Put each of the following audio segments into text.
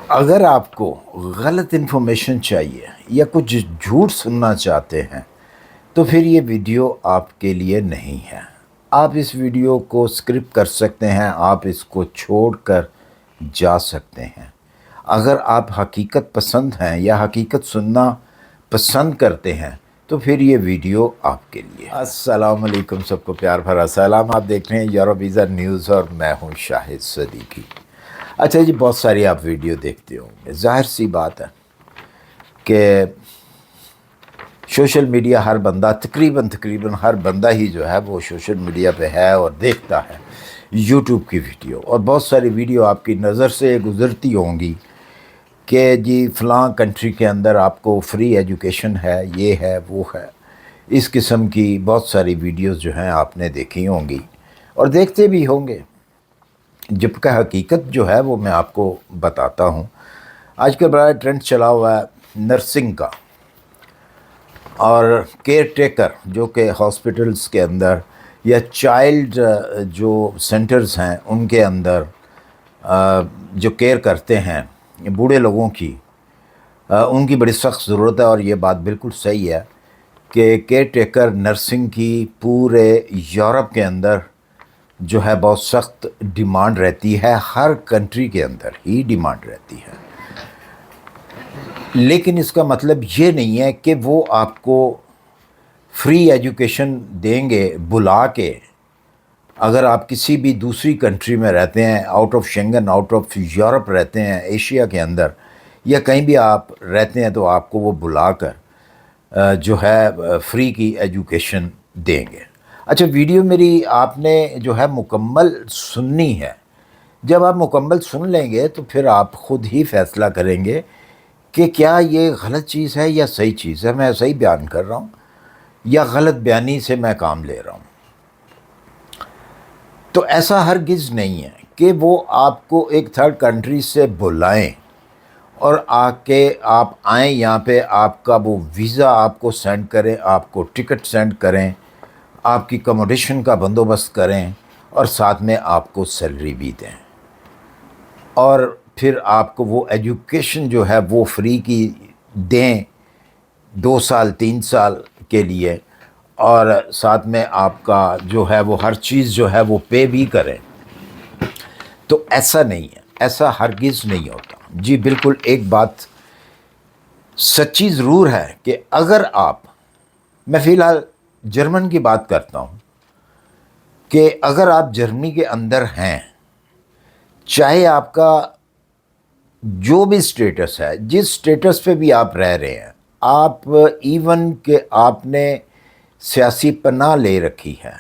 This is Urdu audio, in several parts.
اگر آپ کو غلط انفارمیشن چاہیے یا کچھ جھوٹ سننا چاہتے ہیں تو پھر یہ ویڈیو آپ کے لیے نہیں ہے۔ آپ اس ویڈیو کو سکرپ کر سکتے ہیں، آپ اس کو چھوڑ کر جا سکتے ہیں۔ اگر آپ حقیقت پسند ہیں یا حقیقت سننا پسند کرتے ہیں تو پھر یہ ویڈیو آپ کے لیے۔ السلام علیکم، سب کو پیار بھرا سلام۔ آپ دیکھ رہے ہیں یوروویزا نیوز اور میں ہوں شاہد صدیقی۔ اچھا جی، بہت ساری آپ ویڈیو دیکھتے ہوں گے، ظاہر سی بات ہے کہ سوشل میڈیا ہر بندہ تقریباً ہر بندہ ہی جو ہے وہ سوشل میڈیا پہ ہے اور دیکھتا ہے یوٹیوب کی ویڈیو، اور بہت ساری ویڈیو آپ کی نظر سے گزرتی ہوں گی کہ جی فلاں کنٹری کے اندر آپ کو فری ایجوکیشن ہے، یہ ہے وہ ہے، اس قسم کی بہت ساری ویڈیوز جو ہیں آپ نے دیکھی ہوں گی اور دیکھتے بھی ہوں گے، جبکہ حقیقت جو ہے وہ میں آپ کو بتاتا ہوں۔ آج کل بڑا ٹرینڈ چلا ہوا ہے نرسنگ کا، اور کیئر ٹیکر جو کہ ہاسپٹلز کے اندر یا چائلڈ جو سینٹرز ہیں ان کے اندر جو کیئر کرتے ہیں بوڑھے لوگوں کی، ان کی بڑی سخت ضرورت ہے، اور یہ بات بالکل صحیح ہے کہ کیئر ٹیکر نرسنگ کی پورے یورپ کے اندر جو ہے بہت سخت ڈیمانڈ رہتی ہے، ہر کنٹری کے اندر ہی ڈیمانڈ رہتی ہے۔ لیکن اس کا مطلب یہ نہیں ہے کہ وہ آپ کو فری ایجوکیشن دیں گے بلا کے۔ اگر آپ کسی بھی دوسری کنٹری میں رہتے ہیں، out of Schengen, out of Europe رہتے ہیں، ایشیا کے اندر یا کہیں بھی آپ رہتے ہیں، تو آپ کو وہ بلا کر جو ہے فری کی ایجوکیشن دیں گے۔ اچھا، ویڈیو میری آپ نے جو ہے مکمل سننی ہے۔ جب آپ مکمل سن لیں گے تو پھر آپ خود ہی فیصلہ کریں گے کہ کیا یہ غلط چیز ہے یا صحیح چیز ہے، میں صحیح بیان کر رہا ہوں یا غلط بیانی سے میں کام لے رہا ہوں۔ تو ایسا ہرگز نہیں ہے کہ وہ آپ کو ایک تھرڈ کنٹری سے بلائیں اور آ کے آپ آئیں یہاں پہ، آپ کا وہ ویزا آپ کو سینڈ کریں، آپ کو ٹکٹ سینڈ کریں، آپ کی اکوموڈیشن کا بندوبست کریں اور ساتھ میں آپ کو سیلری بھی دیں، اور پھر آپ کو وہ ایجوکیشن جو ہے وہ فری کی دیں 2 سال 3 سال کے لیے، اور ساتھ میں آپ کا جو ہے وہ ہر چیز جو ہے وہ پے بھی کریں۔ تو ایسا نہیں ہے، ایسا ہرگز نہیں ہوتا۔ جی بالکل، ایک بات سچی ضرور ہے کہ اگر میں فی الحال جرمن کی بات کرتا ہوں، کہ اگر آپ جرمنی کے اندر ہیں، چاہے آپ کا جو بھی سٹیٹس ہے، جس سٹیٹس پہ بھی آپ رہ رہے ہیں، آپ ایون کہ آپ نے سیاسی پناہ لے رکھی ہے،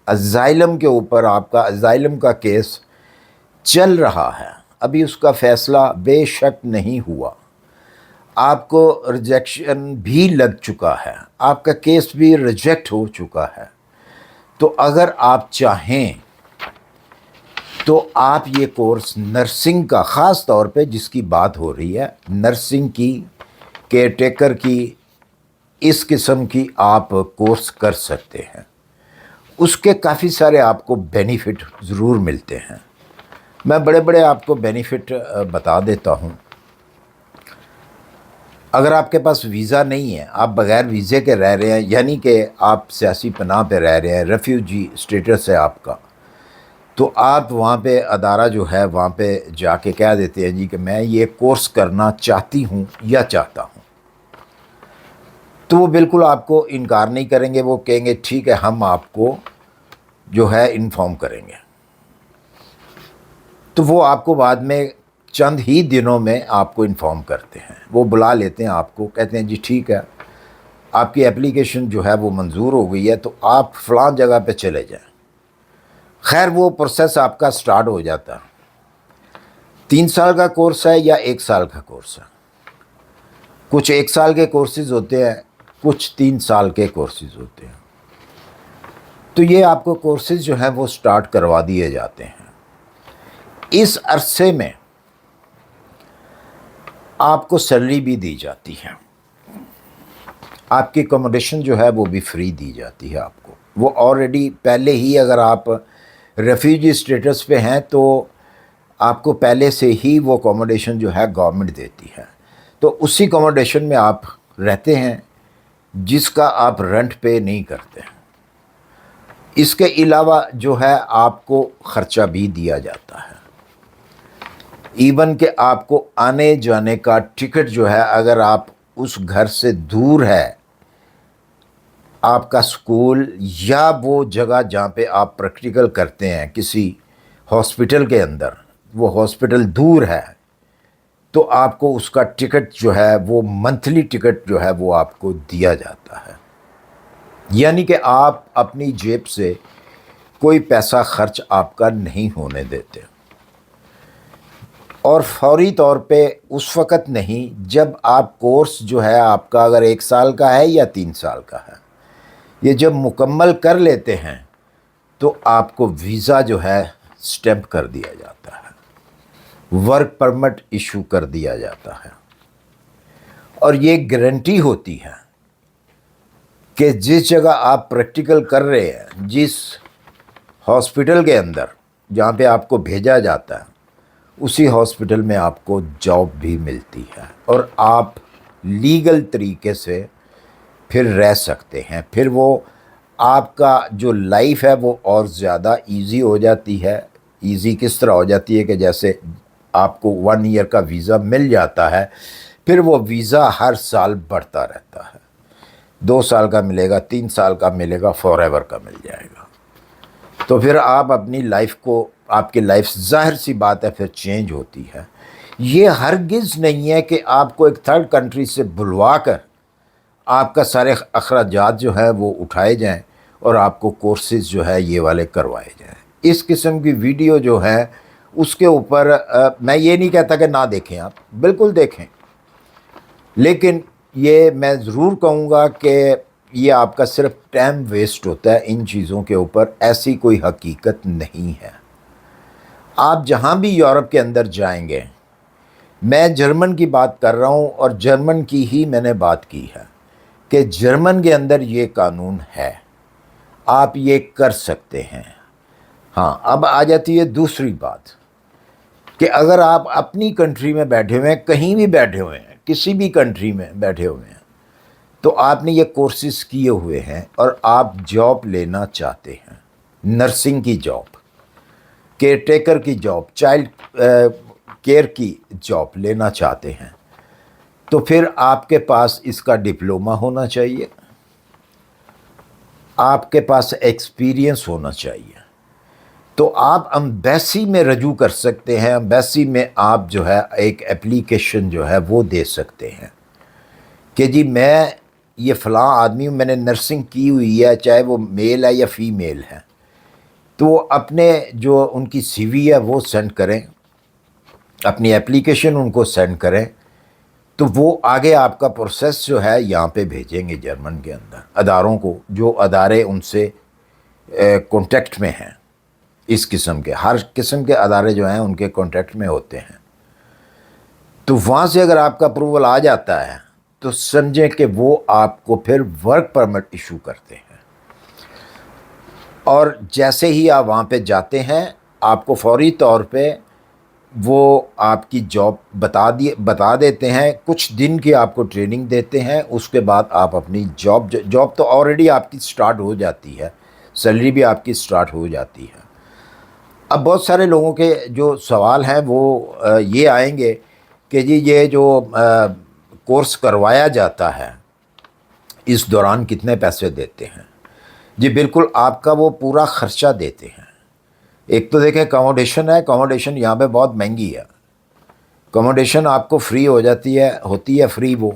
ازائلم کے اوپر آپ کا ازائلم کا کیس چل رہا ہے، ابھی اس کا فیصلہ بے شک نہیں ہوا، آپ کو ریجیکشن بھی لگ چکا ہے، آپ کا کیس بھی ریجیکٹ ہو چکا ہے، تو اگر آپ چاہیں تو آپ یہ کورس نرسنگ کا، خاص طور پہ جس کی بات ہو رہی ہے نرسنگ کی، کیئر ٹیکر کی، اس قسم کی آپ کورس کر سکتے ہیں۔ اس کے کافی سارے آپ کو بینیفٹ ضرور ملتے ہیں، میں بڑے بڑے آپ کو بینیفٹ بتا دیتا ہوں۔ اگر آپ کے پاس ویزا نہیں ہے، آپ بغیر ویزے کے رہ رہے ہیں، یعنی کہ آپ سیاسی پناہ پہ رہ رہے ہیں، ریفیوجی سٹیٹس ہے آپ کا، تو آپ وہاں پہ ادارہ جو ہے وہاں پہ جا کے کہہ دیتے ہیں جی کہ میں یہ کورس کرنا چاہتی ہوں یا چاہتا ہوں، تو وہ بالکل آپ کو انکار نہیں کریں گے، وہ کہیں گے ٹھیک ہے، ہم آپ کو جو ہے انفارم کریں گے۔ تو وہ آپ کو بعد میں چند ہی دنوں میں آپ کو انفارم کرتے ہیں، وہ بلا لیتے ہیں آپ کو، کہتے ہیں جی ٹھیک ہے، آپ کی اپلیکیشن جو ہے وہ منظور ہو گئی ہے، تو آپ فلاں جگہ پہ چلے جائیں۔ خیر وہ پروسیس آپ کا سٹارٹ ہو جاتا ہے۔ 3 سال کا کورس ہے یا 1 سال کا کورس ہے، کچھ 1 سال کے کورسز ہوتے ہیں، کچھ 3 سال کے کورسز ہوتے ہیں، تو یہ آپ کو کورسز جو ہیں وہ سٹارٹ کروا دیے جاتے ہیں۔ اس عرصے میں آپ کو سیلری بھی دی جاتی ہے، آپ کی اکوموڈیشن جو ہے وہ بھی فری دی جاتی ہے آپ کو۔ وہ آلریڈی پہلے ہی اگر آپ ریفیوجی سٹیٹس پہ ہیں تو آپ کو پہلے سے ہی وہ اکوموڈیشن جو ہے گورنمنٹ دیتی ہے، تو اسی اکوموڈیشن میں آپ رہتے ہیں جس کا آپ رینٹ پے نہیں کرتے ہیں۔ اس کے علاوہ جو ہے آپ کو خرچہ بھی دیا جاتا ہے، ایون کہ آپ کو آنے جانے کا ٹکٹ جو ہے، اگر آپ اس گھر سے دور ہے آپ کا سکول یا وہ جگہ جہاں پہ آپ پریکٹیکل کرتے ہیں کسی ہاسپٹل کے اندر، وہ ہاسپٹل دور ہے، تو آپ کو اس کا ٹکٹ جو ہے وہ منتھلی ٹکٹ جو ہے وہ آپ کو دیا جاتا ہے، یعنی کہ آپ اپنی جیب سے کوئی پیسہ خرچ آپ کا نہیں ہونے دیتے، اور فوری طور پہ اس وقت نہیں جب آپ کورس جو ہے آپ کا اگر 1 سال کا ہے یا 3 سال کا ہے، یہ جب مکمل کر لیتے ہیں تو آپ کو ویزا جو ہے سٹیمپ کر دیا جاتا ہے، ورک پرمٹ ایشو کر دیا جاتا ہے، اور یہ گارنٹی ہوتی ہے کہ جس جگہ آپ پریکٹیکل کر رہے ہیں، جس ہاسپٹل کے اندر جہاں پہ آپ کو بھیجا جاتا ہے، اسی ہاسپٹل میں آپ کو جاب بھی ملتی ہے، اور آپ لیگل طریقے سے پھر رہ سکتے ہیں، پھر وہ آپ کا جو لائف ہے وہ اور زیادہ ایزی ہو جاتی ہے۔ ایزی کس طرح ہو جاتی ہے کہ جیسے آپ کو 1 ایئر کا ویزا مل جاتا ہے، پھر وہ ویزا ہر سال بڑھتا رہتا ہے، 2 سال کا ملے گا، 3 سال کا ملے گا، فار ایور کا مل جائے گا، تو پھر آپ اپنی لائف کو، آپ کی لائف ظاہر سی بات ہے پھر چینج ہوتی ہے۔ یہ ہرگز نہیں ہے کہ آپ کو ایک تھرڈ کنٹری سے بلوا کر آپ کا سارے اخراجات جو ہے وہ اٹھائے جائیں اور آپ کو کورسز جو ہے یہ والے کروائے جائیں۔ اس قسم کی ویڈیو جو ہے اس کے اوپر میں یہ نہیں کہتا کہ نہ دیکھیں، آپ بالکل دیکھیں، لیکن یہ میں ضرور کہوں گا کہ یہ آپ کا صرف ٹائم ویسٹ ہوتا ہے، ان چیزوں کے اوپر ایسی کوئی حقیقت نہیں ہے۔ آپ جہاں بھی یورپ کے اندر جائیں گے، میں جرمن کی بات کر رہا ہوں اور جرمن کی ہی میں نے بات کی ہے کہ جرمن کے اندر یہ قانون ہے، آپ یہ کر سکتے ہیں۔ ہاں، اب آ جاتی ہے دوسری بات کہ اگر آپ اپنی کنٹری میں بیٹھے ہوئے ہیں، کہیں بھی بیٹھے ہوئے ہیں، کسی بھی کنٹری میں بیٹھے ہوئے ہیں، تو آپ نے یہ کورسز کیے ہوئے ہیں اور آپ جاب لینا چاہتے ہیں، نرسنگ کی جاب، کیئر ٹیکر کی جاب، چائلڈ کیئر کی جاب لینا چاہتے ہیں، تو پھر آپ کے پاس اس کا ڈپلومہ ہونا چاہیے، آپ کے پاس ایکسپیرینس ہونا چاہیے، تو آپ امبیسی میں رجوع کر سکتے ہیں۔ امبیسی میں آپ جو ہے ایک اپلیکیشن جو ہے وہ دے سکتے ہیں کہ جی میں یہ فلاں آدمی ہوں، میں نے نرسنگ کی ہوئی ہے، چاہے وہ میل ہے یا فیمیل ہے، تو وہ اپنے جو ان کی سی وی ہے وہ سینڈ کریں، اپنی اپلیکیشن ان کو سینڈ کریں، تو وہ آگے آپ کا پروسیس جو ہے یہاں پہ بھیجیں گے جرمن کے اندر اداروں کو، جو ادارے ان سے کانٹیکٹ میں ہیں، اس قسم کے ہر قسم کے ادارے جو ہیں ان کے کانٹیکٹ میں ہوتے ہیں، تو وہاں سے اگر آپ کا اپروول آ جاتا ہے تو سمجھیں کہ وہ آپ کو پھر ورک پرمٹ ایشو کرتے ہیں، اور جیسے ہی آپ وہاں پہ جاتے ہیں آپ کو فوری طور پہ وہ آپ کی جاب بتا دیتے ہیں، کچھ دن کی آپ کو ٹریننگ دیتے ہیں، اس کے بعد آپ اپنی جاب تو آلریڈی آپ کی سٹارٹ ہو جاتی ہے، سیلری بھی آپ کی سٹارٹ ہو جاتی ہے۔ اب بہت سارے لوگوں کے جو سوال ہیں وہ یہ آئیں گے کہ جی یہ جو کورس کروایا جاتا ہے اس دوران کتنے پیسے دیتے ہیں؟ جی بالکل، آپ کا وہ پورا خرچہ دیتے ہیں۔ ایک تو دیکھیں اکوموڈیشن ہے، اکوموڈیشن یہاں پہ بہت مہنگی ہے، اکوموڈیشن آپ کو فری ہوتی ہے فری وہ،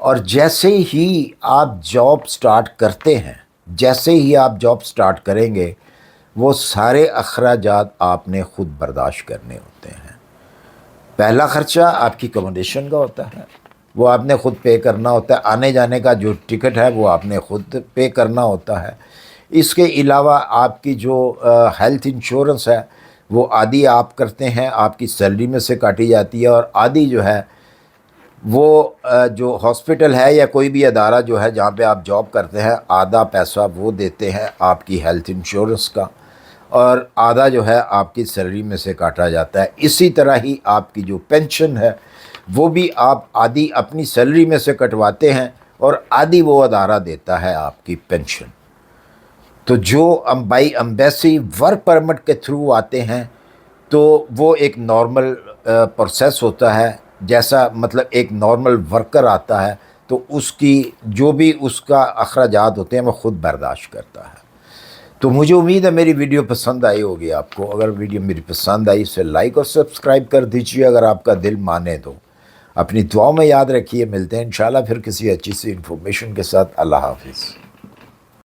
اور جیسے ہی آپ جاب سٹارٹ کرتے ہیں، جیسے ہی آپ جاب سٹارٹ کریں گے وہ سارے اخراجات آپ نے خود برداشت کرنے ہوتے ہیں۔ پہلا خرچہ آپ کی اکوموڈیشن کا ہوتا ہے، وہ آپ نے خود پے کرنا ہوتا ہے، آنے جانے کا جو ٹکٹ ہے وہ آپ نے خود پے کرنا ہوتا ہے۔ اس کے علاوہ آپ کی جو ہیلتھ انشورنس ہے وہ آدھی آپ کرتے ہیں، آپ کی سیلری میں سے کاٹی جاتی ہے، اور آدھی جو ہے وہ جو ہاسپٹل ہے یا کوئی بھی ادارہ جو ہے جہاں پہ آپ جاب کرتے ہیں، آدھا پیسہ وہ دیتے ہیں آپ کی ہیلتھ انشورنس کا، اور آدھا جو ہے آپ کی سیلری میں سے کاٹا جاتا ہے۔ اسی طرح ہی آپ کی جو پینشن ہے وہ بھی آپ آدھی اپنی سیلری میں سے کٹواتے ہیں اور آدھی وہ ادارہ دیتا ہے آپ کی پینشن۔ تو جو بائی امبیسی ورک پرمٹ کے تھرو آتے ہیں تو وہ ایک نارمل پروسیس ہوتا ہے، جیسا مطلب ایک نارمل ورکر آتا ہے تو اس کی جو بھی اس کا اخراجات ہوتے ہیں وہ خود برداشت کرتا ہے۔ تو مجھے امید ہے میری ویڈیو پسند آئی ہوگی آپ کو۔ اگر ویڈیو میری پسند آئی اسے لائک اور سبسکرائب کر دیجیے اگر آپ کا دل مانے تو۔ اپنی دعاؤں میں یاد رکھیے، ملتے ہیں انشاءاللہ پھر کسی اچھی سی انفارمیشن کے ساتھ۔ اللہ حافظ۔